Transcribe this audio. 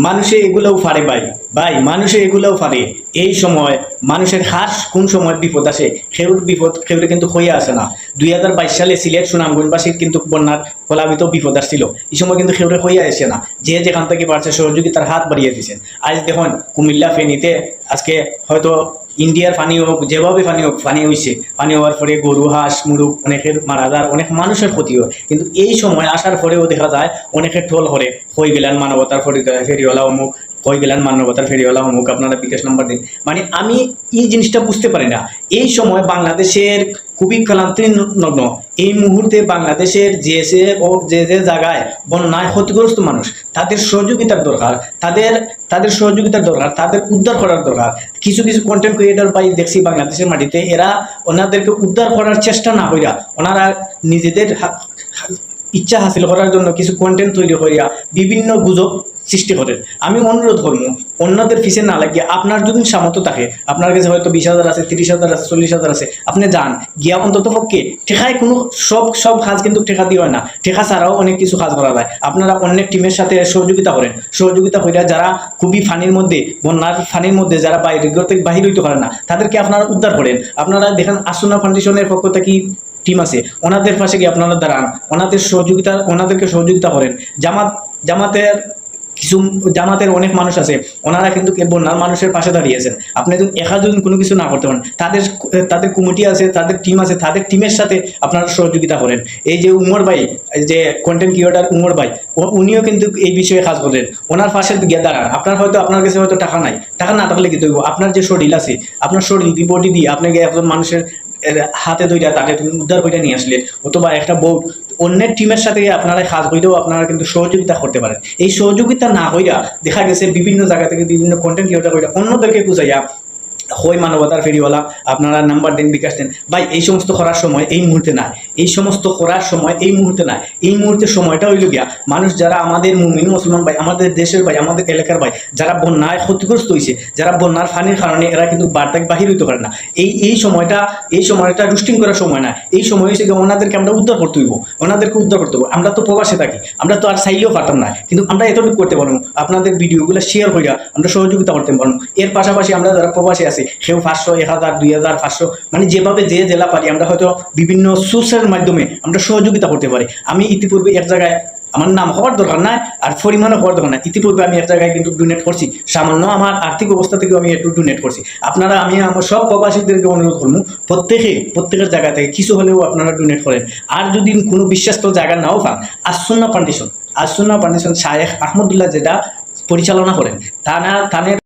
মানুষে এগুলোও পারে ভাই ভাই মানুষে এগুলোও পারে। এই সময় মানুষের হাস কোন সময় বিপদ আসে সেগুলো বিপদ সেগুলো কিন্তু হয়ে আসে না। 2022 সালে সিলেট সুনামগঞ্জবাসীর কিন্তু বন্যার ফলাবিত বিপদ আসছিল, এই সময় কিন্তু সেগুলো হয়ে আসে না। যে যেখান থেকে পারছে সহযোগিতার হাত বাড়িয়ে দিয়েছেন। আজ দেখুন কুমিল্লা ফেনীতে আজকে হয়তো ইন্ডিয়ার পানি হোক, যেভাবে পানি হয়েছে, পানি হওয়ার পরে গরু হাঁস মুরগ অনেকের মারা যায়, অনেক মানুষের ক্ষতি হয়। কিন্তু এই সময় আসার পরেও দেখা যায় অনেকের টোল করে হয়ে গেলেন মানবতার ফেরিওয়ালা অমুক, হয়ে গেলেন মানবতার ফেরিওয়ালা অমুক, আপনারা বিকাশ নাম্বার দিন। মানে আমি এই জিনিসটা বুঝতে পারি না। এই সময় বাংলাদেশের খুবই ক্লান্তি নগ্ন। এই মুহূর্তে বাংলাদেশের যে জায়গায় বন্যায় ক্ষতিগ্রস্ত মানুষ, তাদের সহযোগিতার দরকার, তাদের সহযোগিতার দরকার, তাদের উদ্ধার করার দরকার। কিছু কিছু কন্টেন্ট ক্রিয়েটর পাই দেখছি বাংলাদেশের মাটিতে, এরা ওনাদেরকে উদ্ধার করার চেষ্টা না কইরা ওনারা নিজেদের ইচ্ছা হাসিল করার জন্য কিছু কন্টেন্ট তৈরি করিয়া বিভিন্ন গুজব সৃষ্টি করেন। আমি অনুরোধ করবো অন্যদের ফিসে না লাগিয়ে আপনার যদি সামর্থ্য থাকে, আপনার কাছে হয়তো 20,000 আছে, 30,000 আছে, 40,000 আছে, আপনি যান গিয়া অন্তত পক্ষে ঠেকায় কোনো সব কাজ কিন্তু ঠেকা দিয়ে হয় না, ঠেকা ছাড়াও অনেক কিছু কাজ করা যায়। আপনারা অনেক টিমের সাথে সহযোগিতা করেন, সহযোগিতা করিয়া যারা খুবই ফানির মধ্যে, বন্যার ফানির মধ্যে যারা বাহির হইতে পারে না, তাদেরকে আপনারা উদ্ধার করেন। আপনারা দেখেন আসুনা ফাউন্ডেশনের পক্ষ থেকে টিম আছে, ওনাদের পাশে গিয়ে আপনারা দাঁড়ান, ওনাদেরকে সহযোগিতা করেন। জামাতের অনেক মানুষ আছে, ওনারা কিন্তু বন্যার মানুষের পাশে দাঁড়িয়েছেন। আপনি যদি যদি কোনো কিছু না করতে পারেন, তাদের কমিটি আছে, তাদের টিম আছে, তাদের টিমের সাথে আপনারা সহযোগিতা করেন। এই যে উমর ভাই, যে কন্টেন্ট ক্রিয়েটর উমর ভাই, উনিও কিন্তু এই বিষয়ে কাজ করেন, ওনার পাশে গিয়ে দাঁড়ান। আপনার কাছে হয়তো টাকা নাই, টাকা না থাকলে কি দেবো, আপনার যে শরীর আছে, আপনার শরীর বডি দিয়ে আপনি একজন মানুষের হাতে ধইরা তাকে তুমি উদ্ধার করে নিয়ে আসলেন, অথবা একটা বোট অন্যের টিমের সাথে আপনারা কাজ হইলেও আপনারা কিন্তু সহযোগিতা করতে পারেন। এই সহযোগিতা না হইয়া দেখা গেছে বিভিন্ন জায়গা থেকে বিভিন্ন কন্টেন্ট ক্রিয়েটর হইয়া অন্যদেরকে বুঝাইয়া হই মানবতার ফেরিওয়ালা, আপনারা নাম্বার দেন, বিকাশ দেন। ভাই এই সমস্ত করার সময় এই মুহূর্তে নাই, এই সমস্ত করার সময় এই মুহূর্তে নাই। এই মুহূর্তে সময়টা হইল গিয়া মানুষ যারা আমাদের মুমিন মুসলমান ভাই, আমাদের দেশের ভাই, আমাদের এলাকার ভাই, যারা বন্যায় ক্ষতিগ্রস্ত হয়েছে, যারা বন্যার ফানির কারণে এরা কিন্তু বার্তাকে বাহির হইতে পারে না, এই সময়টা রুস্টিং করার সময় না। এই সময় হয়েছে গিয়ে ওনাদেরকে আমরা উদ্ধার করতে হইব, ওনাদেরকে উদ্ধার করতে হইব। আমরা তো প্রবাসে থাকি, আমরা তো আর চাইলেও পারতাম না, কিন্তু আমরা এতটুকু করতে পারবো, আপনাদের ভিডিওগুলো শেয়ার হইয়া আমরা সহযোগিতা করতে পারবো। এর পাশাপাশি আমরা যারা প্রবাসে আছি, কেউ 500, 1000, 2000, 500, মানে যেভাবে যে জেলা পারি আমরা হয়তো বিভিন্ন সোর্সের মাধ্যমে আমরা সহযোগিতা করতে পারি। আমি ইতিপূর্বে এক জায়গায়, আমার নাম হওয়ার দরকার নাই আর পরিমাণও হওয়ার দরকার নাই, ইতিপূর্বে আমি এক জায়গায় কিন্তু ডোনেট করছি, সামান্য আমার আর্থিক অবস্থা থেকে আমি একটু ডোনেট করছি। আমি আমার সব প্রবাসীদেরকে অনুরোধ করবো প্রত্যেকের জায়গা থেকে কিছু হলেও আপনারা ডোনেট করেন। আর যদি কোনো বিশ্বাস্ত জায়গা নাও পান, আসুন্না ফাউন্ডেশন শায়েখ আহমদুল্লাহ যেটা পরিচালনা করেন, তানের